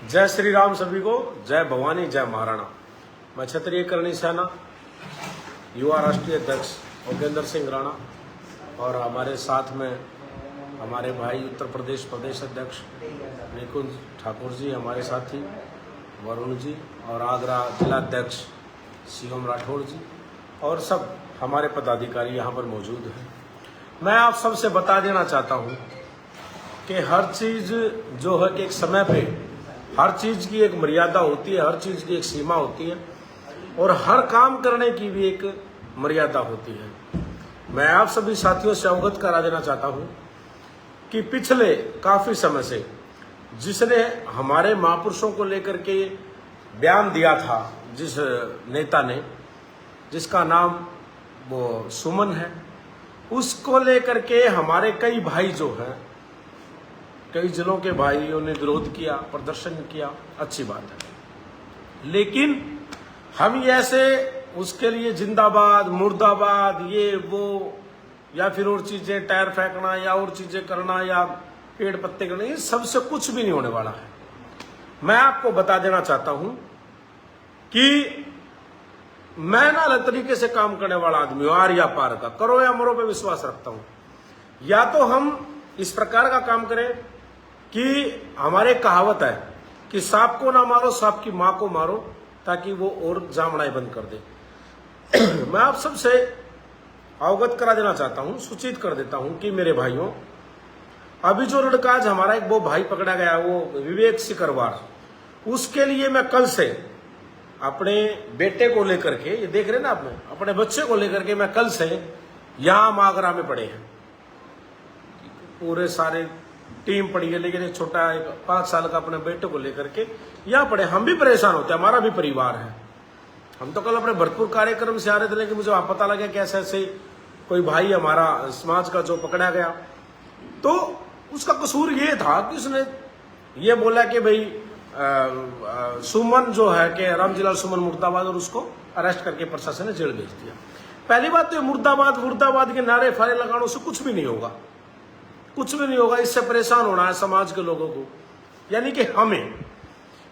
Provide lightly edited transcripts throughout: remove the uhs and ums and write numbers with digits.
जय श्री राम सभी को, जय भवानी, जय महाराणा। मैं क्षत्रिय करणी सेना युवा राष्ट्रीय अध्यक्ष योगेंद्र सिंह राणा और हमारे साथ में हमारे भाई उत्तर प्रदेश प्रदेश अध्यक्ष निकुंज ठाकुर जी, हमारे साथी वरुण जी और आगरा जिला अध्यक्ष शिवम राठौड़ जी और सब हमारे पदाधिकारी यहाँ पर मौजूद हैं। मैं आप सबसे बता देना चाहता हूँ कि हर चीज़ जो है कि एक समय पे हर चीज़ की एक मर्यादा होती है, हर चीज़ की एक सीमा होती है और हर काम करने की भी एक मर्यादा होती है। मैं आप सभी साथियों से अवगत करा देना चाहता हूँ कि पिछले काफ़ी समय से जिसने हमारे महापुरुषों को लेकर के बयान दिया था, जिस नेता ने, जिसका नाम वो सुमन है, उसको लेकर के हमारे कई भाई जो हैं, कई जिलों के भाइयों ने विरोध किया, प्रदर्शन किया, अच्छी बात है। लेकिन हम ये ऐसे उसके लिए जिंदाबाद मुर्दाबाद ये वो या फिर और चीजें टायर फेंकना या और चीजें करना या पेड़ पत्ते करना, ये सबसे कुछ भी नहीं होने वाला है। मैं आपको बता देना चाहता हूं कि मैं ना अलग तरीके से काम करने वाला आदमी हूं, आर या पार का, करो या मरो पे विश्वास रखता हूं। या तो हम इस प्रकार का काम करें कि हमारे कहावत है कि सांप को ना मारो, सांप की मां को मारो, ताकि वो और जामड़ाई बंद कर दे। मैं आप सबसे अवगत करा देना चाहता हूं, सूचित कर देता हूं कि मेरे भाइयों, अभी जो लड़का आज हमारा एक वो भाई पकड़ा गया, वो विवेक सिकरवार, उसके लिए मैं कल से अपने बेटे को लेकर के, ये देख रहे ना आप, अपने बच्चे को लेकर के मैं कल से यहां आगरा में पड़े हैं। पूरे सारे टीम पड़ी है, लेकिन एक छोटा एक 5 साल का अपने बेटे को लेकर के यहाँ पड़े। हम भी परेशान होते हैं, हमारा भी परिवार है। हम तो कल अपने भरतपुर कार्यक्रम से आ रहे थे, लेकिन मुझे वहां पता लगा कि ऐसे ऐसे कोई भाई हमारा समाज का जो पकड़ा गया, तो उसका कसूर ये था कि उसने ये बोला कि भाई सुमन जो है कि रामजीलाल सुमन मुर्दाबाद, और उसको अरेस्ट करके प्रशासन ने जेल भेज दिया। पहली बात तो मुर्दाबाद मुर्दाबाद के नारे फारे लगाने से कुछ भी नहीं होगा, कुछ भी नहीं होगा। इससे परेशान होना है समाज के लोगों को, यानी कि हमें,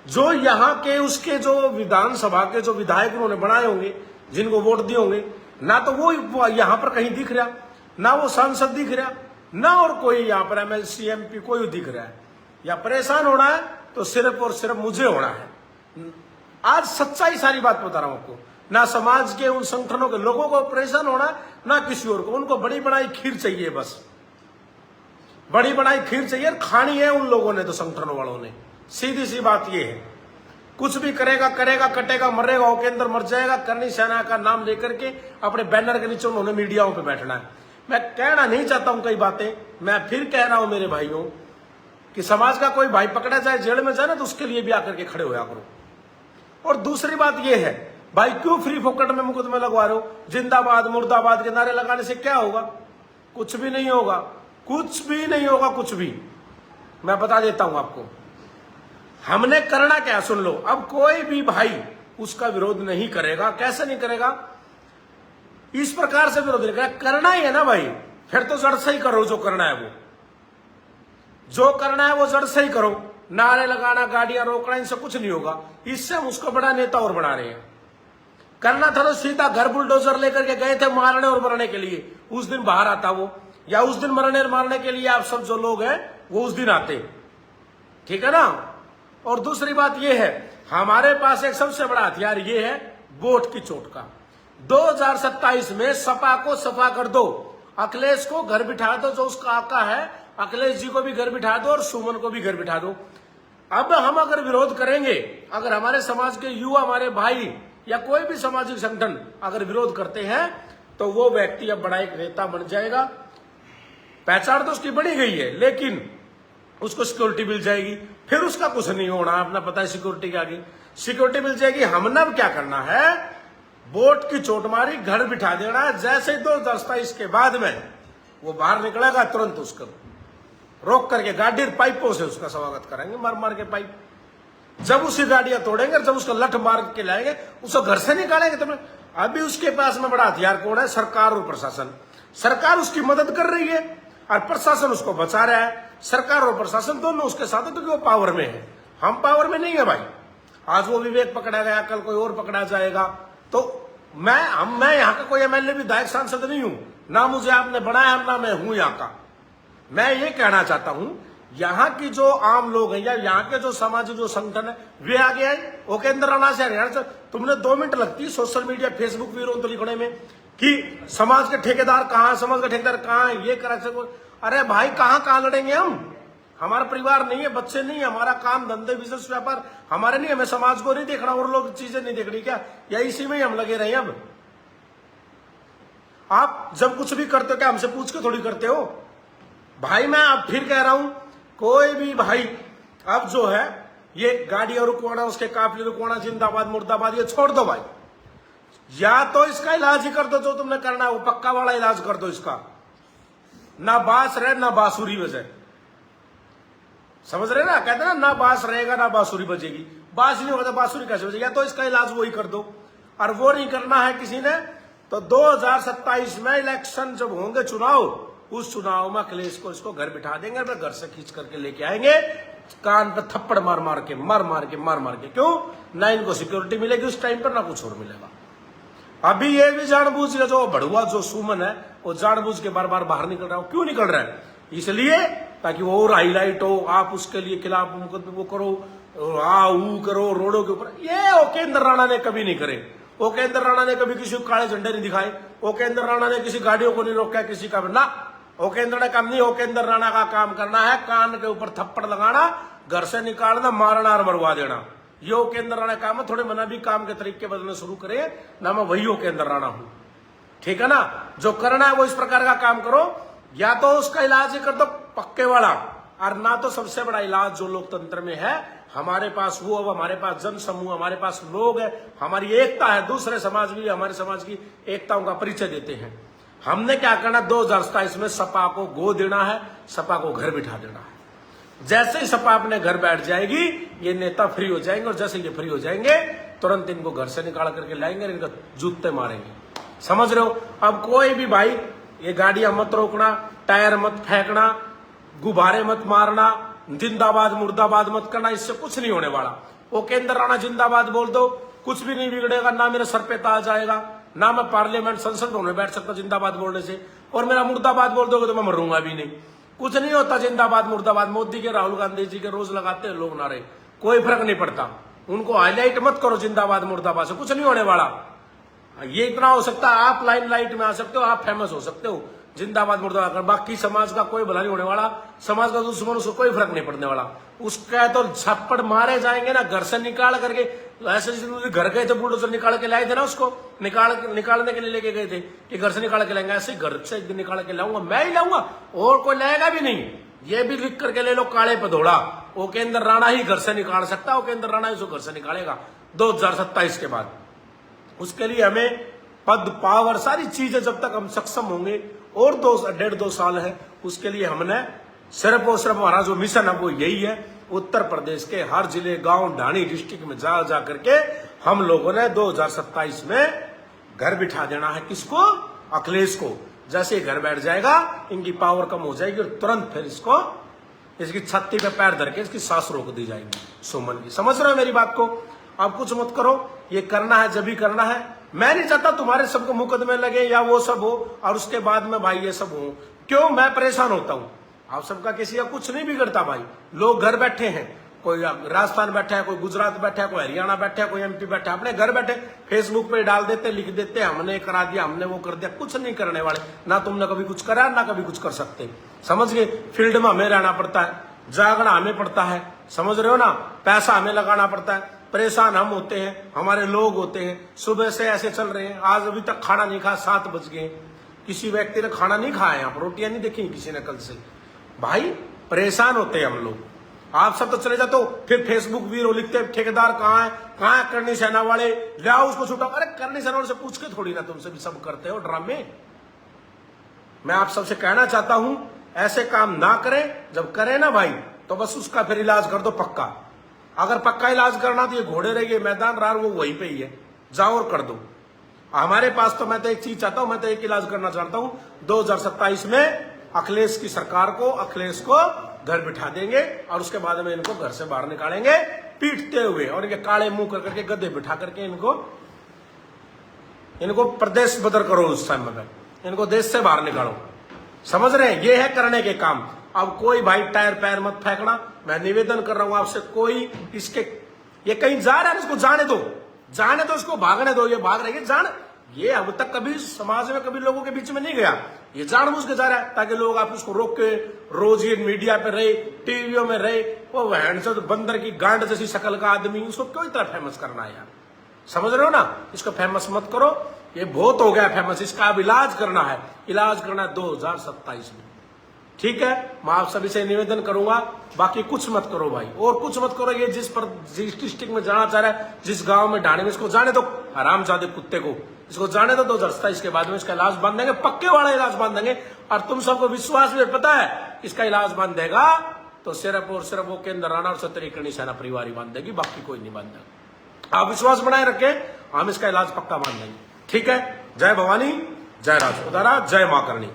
जो यहाँ के उसके जो विधानसभा के जो विधायक उन्होंने बनाए होंगे, जिनको वोट दिए होंगे, ना तो वो यहाँ पर कहीं दिख रहा, ना वो सांसद दिख रहा, ना और कोई यहाँ पर MLC MP कोई दिख रहा है। या परेशान होना है तो सिर्फ और सिर्फ मुझे होना है। आज सच्चाई सारी बात बता रहा हूं आपको। ना समाज के उन संगठनों के लोगों को परेशान होना, ना किसी और को। उनको बड़ी बड़ाई खीर चाहिए, बस बड़ी बड़ाई खीर चाहिए, खानी है उन लोगों ने, तो संगठनों वालों ने। सीधी सी बात ये है, कुछ भी करेगा करेगा, कटेगा मरेगा, के अंदर मर जाएगा। करनी सेना का नाम लेकर के अपने बैनर के नीचे उन्होंने मीडियाओं पे बैठना है। मैं कहना नहीं चाहता हूं कई बातें, मैं फिर कह रहा हूं मेरे भाइयों कि समाज का कोई भाई पकड़ा जाए, जेल में जाए ना, तो उसके लिए भी आकर के खड़े होया करो। और दूसरी बात यह है, भाई क्यों फ्री फोकट में मुकदमे लगवा रहे हो? जिंदाबाद मुर्दाबाद के नारे लगाने से क्या होगा? कुछ भी नहीं होगा, कुछ भी नहीं होगा, कुछ भी। मैं बता देता हूं आपको, हमने करना क्या, सुन लो। अब कोई भी भाई उसका विरोध नहीं करेगा। कैसे नहीं करेगा? इस प्रकार से विरोध नहीं करेगा। करना ही है ना भाई, फिर तो जड़ से ही करो। जो करना है वो, जो करना है वो जड़ से ही करो। नारे लगाना, गाड़ियां रोकना, इनसे कुछ नहीं होगा। इससे हम उसको बड़ा नेता और बना रहे हैं। करना था तो सीधा घर बुलडोजर लेकर के गए थे मारने और मरने के लिए। उस दिन बाहर आता वो, या उस दिन मरने और मारने के लिए आप सब जो लोग हैं वो उस दिन आते, ठीक है ना। और दूसरी बात ये है, हमारे पास एक सबसे बड़ा हथियार ये है, वोट की चोट का। 2027 में सपा को सफा कर दो, अखिलेश को घर बिठा दो, जो उसका आका है, अखिलेश जी को भी घर बिठा दो और सुमन को भी घर बिठा दो। अब हम अगर विरोध करेंगे, अगर हमारे समाज के युवा, हमारे भाई या कोई भी सामाजिक संगठन अगर विरोध करते हैं, तो वो व्यक्ति अब बड़ा एक नेता बन जाएगा। पहचान तो उसकी बनी गई है, लेकिन उसको सिक्योरिटी मिल जाएगी, फिर उसका कुछ नहीं होना। अपना पता है सिक्योरिटी के आगे, सिक्योरिटी मिल जाएगी। हमने अब क्या करना है, वोट की चोट मारी, घर बिठा देना है। जैसे ही 2027 के बाद में वो बाहर निकलेगा, तुरंत उसको रोक करके गाड़ी पाइपों से उसका स्वागत करेंगे, मार मार के पाइप। जब उसकी गाड़ियां तोड़ेंगे, जब उसका लठ मार के लाएंगे, उसको घर से निकालेंगे। तो अभी उसके पास में बड़ा हथियार कौन है? सरकार और प्रशासन। सरकार उसकी मदद कर रही है और प्रशासन उसको बचा रहा है। सरकार और प्रशासन दोनों उसके साथ है, क्योंकि वो पावर में है। हम पावर में नहीं है भाई। आज वो विवेक पकड़ा गया, कल कोई और पकड़ा जाएगा। तो मैं यहाँ का कोई एमएलए विधायक सांसद नहीं हूं, ना मुझे आपने बनाया ना मैं हूं यहाँ का। मैं ये कहना चाहता हूं यहाँ की जो आम लोग हैं या यहाँ के जो सामाजिक जो संगठन है वे आगे आए। वो केंद्र राणा से हरियाणा से तुमने 2 मिनट लगती है सोशल मीडिया फेसबुक वीरों तो लिखने में कि समाज के ठेकेदार कहाँ, समाज के ठेकेदार कहाँ है, ये करा सको। अरे भाई कहाँ लड़ेंगे हम? हमारा परिवार नहीं है, बच्चे नहीं है, हमारा काम धंधे बिजनेस व्यापार हमारे नहीं, हमें समाज को नहीं देखना और लोग चीजें नहीं देखनी क्या? या इसी में ही हम लगे रहे। अब आप जब कुछ भी करते हो क्या हमसे पूछ के थोड़ी करते हो भाई? मैं अब फिर कह रहा हूं, कोई भी भाई अब जो है ये गाड़ियां रुकवाना, उसके काफिले रुकवाना, जिंदाबाद मुर्दाबाद, ये छोड़ दो भाई। या तो इसका इलाज ही कर दो, जो तुमने करना है वो पक्का वाला इलाज कर दो इसका। ना बांस रहे ना बांसुरी बजे, समझ रहे ना? कहते ना, ना बांस रहेगा ना बांसुरी बजेगी। बांस नहीं होगा तो बांसुरी कैसे बजेगी? या तो इसका इलाज वही कर दो, और वो नहीं करना है किसी ने तो 2027 में इलेक्शन जब होंगे चुनाव, उस चुनाव में अखिलेश को इसको घर बिठा देंगे, फिर घर से खींच करके लेके आएंगे, कान पे थप्पड़ मार मार के। क्यों? ना इनको सिक्योरिटी मिलेगी उस टाइम पर, ना कुछ और मिलेगा। अभी ये भी जानबूझ के जो भड़ुआ जो सुमन है वो जानबूझ के बार बार बाहर निकल रहा है। क्यों निकल रहा है? इसलिए ताकि वो और हाईलाइट हो, आप उसके लिए खिलाफ वो करो, ऊ करो रोडों के ऊपर। ये ओकेंद्र राणा ने कभी नहीं करे। ओकेंद्र राणा ने कभी किसी को काले झंडे नहीं दिखाए। ओकेंद्र राणा ने किसी गाड़ियों को नहीं रोका किसी का ना। ओकेंद्र ने काम नहीं, ओकेंद्र राणा का काम करना है कान के ऊपर थप्पड़ लगाना, घर से निकालना, मारना और मरवा देना। ये ओकेंद्र राणा काम है। थोड़े मना भी काम के तरीके बदलने शुरू करे ना, मैं वही ओकेंद्र राणा हूं, ठीक है ना? जो करना है वो इस प्रकार का काम करो, या तो उसका इलाज ही कर दो पक्के वाला, और ना तो सबसे बड़ा इलाज जो लोकतंत्र में है हमारे पास वो। अब हमारे पास जन समूह, हमारे पास लोग है, हमारी एकता है, दूसरे समाज भी हमारे समाज की एकताओं का परिचय देते हैं। हमने क्या करना, 2027 में सपा को गो देना है, सपा को घर बिठा देना है। जैसे ही सपा अपने घर बैठ जाएगी ये नेता फ्री हो जाएंगे, और जैसे ये फ्री हो जाएंगे तुरंत इनको घर से निकाल करके लाएंगे, इनका जूते मारेंगे। समझ रहे हो? अब कोई भी भाई ये गाड़ियां मत रोकना, टायर मत फेंकना, गुब्बारे मत मारना, जिंदाबाद मुर्दाबाद मत करना, इससे कुछ नहीं होने वाला। वो केंद्र राणा जिंदाबाद बोल दो, कुछ भी नहीं बिगड़ेगा। ना मेरे सर पे ताज आएगा, ना मैं पार्लियामेंट संसद में बैठ सकता जिंदाबाद बोलने से, और मेरा मुर्दाबाद बोल दोगे तो मैं मरूंगा भी नहीं। कुछ नहीं होता जिंदाबाद मुर्दाबाद। मोदी के, राहुल गांधी जी के रोज लगाते हैं लोग नारे, कोई फर्क नहीं पड़ता। उनको हाईलाइट मत करो जिंदाबाद मुर्दाबाद से, कुछ नहीं होने वाला। ये इतना हो सकता है आप लाइन लाइट में आ सकते हो, आप फेमस हो सकते हो जिंदाबाद मुर्दाबाद कर, बाकी समाज का कोई भला नहीं होने वाला। समाज का दुश्मन, उसको कोई फर्क नहीं पड़ने वाला। उसका तो छप्पड़ मारे जाएंगे ना, घर से निकाल करके। ऐसे घर गए थे बुलडोजर निकाल के लाए थे ना, उसको निकालने के लिए लेके गए थे कि घर से निकाल के लाएंगे। ऐसे घर से एक दिन निकाल के लाऊंगा, मैं ही लाऊंगा, और कोई लाएगा भी नहीं। ये भी लिख करके ले लो काले पे धोड़ा, ओकेंद्र राणा ही घर से निकाल सकता है, ओकेंद्र राणा ही घर से निकालेगा 2027 के बाद। उसके लिए हमें पद, पावर, सारी चीजें जब तक हम सक्षम होंगे, और 1.5-2 साल है, उसके लिए हमने सिर्फ और सिर्फ हमारा जो मिशन है वो यही है। उत्तर प्रदेश के हर जिले, गांव, ढाणी डिस्ट्रिक्ट में जा करके हम लोगों ने 2027 में घर बिठा देना है। किसको? अखिलेश को। जैसे ही घर बैठ जाएगा इनकी पावर कम हो जाएगी, और तुरंत फिर इसको, इसकी छत्ती पे पैर धर के इसकी सांस रोक दी जाएगी सुमन की। समझ रहे हो मेरी बात को? आप कुछ मत करो, ये करना है जब भी करना है। मैं नहीं चाहता तुम्हारे सबको मुकदमे लगे या वो सब हो, और उसके बाद में भाई ये सब हो। क्यों? मैं परेशान होता हूं। आप सबका किसी का कुछ नहीं बिगड़ता भाई। लोग घर बैठे हैं, कोई राजस्थान बैठा है, कोई गुजरात बैठा है, कोई हरियाणा बैठा है, कोई एमपी बैठा है, अपने घर बैठे फेसबुक पे डाल देते, लिख देते, हमने करा दिया, हमने वो कर दिया। कुछ नहीं करने वाले। ना तुमने कभी कुछ करा, ना कभी कुछ कर सकते। समझ गए? फील्ड में हमें रहना पड़ता है, जागना हमें पड़ता है, समझ रहे हो ना? पैसा हमें लगाना पड़ता है, परेशान हम होते हैं, हमारे लोग होते हैं। सुबह से ऐसे चल रहे हैं, आज अभी तक खाना नहीं खाया, 7 बज गए, किसी व्यक्ति ने खाना नहीं खाया, यहाँ पर रोटियां नहीं देखी किसी ने कल से। भाई परेशान होते हैं हम लोग। आप सब तो चले जाते हो, फिर फेसबुक वीरो लिखते हैं ठेकेदार कहाँ है करनी सेना वाले, लाओ उसको छुटाओ। अरे करनी सेना वाले से पूछ के थोड़ी ना तुमसे भी सब करते हो ड्रामे। मैं आप सबसे कहना चाहता हूं ऐसे काम ना करें। जब करें ना भाई तो बस उसका फिर इलाज कर दो पक्का। अगर पक्का इलाज करना तो ये घोड़े रहिए मैदान रार वो वहीं पे ही है, जाओ और कर दो। हमारे पास तो मैं तो एक चीज चाहता हूं, मैं तो एक इलाज करना चाहता हूं 2027 में अखिलेश की सरकार को, अखिलेश को घर बिठा देंगे और उसके बाद में इनको घर से बाहर निकालेंगे पीटते हुए, और इनके काले मुंह कर करके गद्दे बिठा करके इनको प्रदेश बदर करो, उस समय में इनको देश से बाहर निकालो। समझ रहे हैं? ये है करने के काम। अब कोई भाई टायर पैर मत फेंकना, मैं निवेदन कर रहा हूं आपसे। कोई इसके ये कहीं जा रहा है, इसको जाने दो, जाने दो, इसको भागने दो। ये भाग रही है जान, ये अब तक कभी समाज में कभी लोगों के बीच में नहीं गया, ये जानबूझ के जा रहा है ताकि लोग आप उसको रोक के रोज ये मीडिया पे रहे, टीवियों में रहे। वो वहन से बंदर की गांड जैसी शक्ल का आदमी, उसको क्यों इतना फेमस करना है यार? समझ रहे हो ना? इसको फेमस मत करो, ये बहुत हो गया फेमस। इसका अब इलाज करना है, इलाज करना है 2027 में। ठीक है, मैं आप सभी से निवेदन करूंगा, बाकी कुछ मत करो भाई, और कुछ मत करो। ये जिस डिस्ट्रिक्ट में जाना चाह रहा है, जिस गांव में ढाणे में, इसको जाने दो, हरामजादे कुत्ते को, इसको जाने दो 2027 के बाद में इसका इलाज बांध देंगे, पक्के वाला इलाज बांध देंगे। और तुम सबको विश्वास भी पता है, इसका इलाज बांध देगा तो सिर्फ और सिर्फ वो केंद्र राणा और सत्तरी सेना परिवार ही बांध देगी, बाकी कोई नहीं बांधेगा। आप विश्वास बनाए रखें, हम इसका इलाज पक्का बांध देंगे। ठीक है, जय भवानी, जय राजपुतारा, जय मां करणी।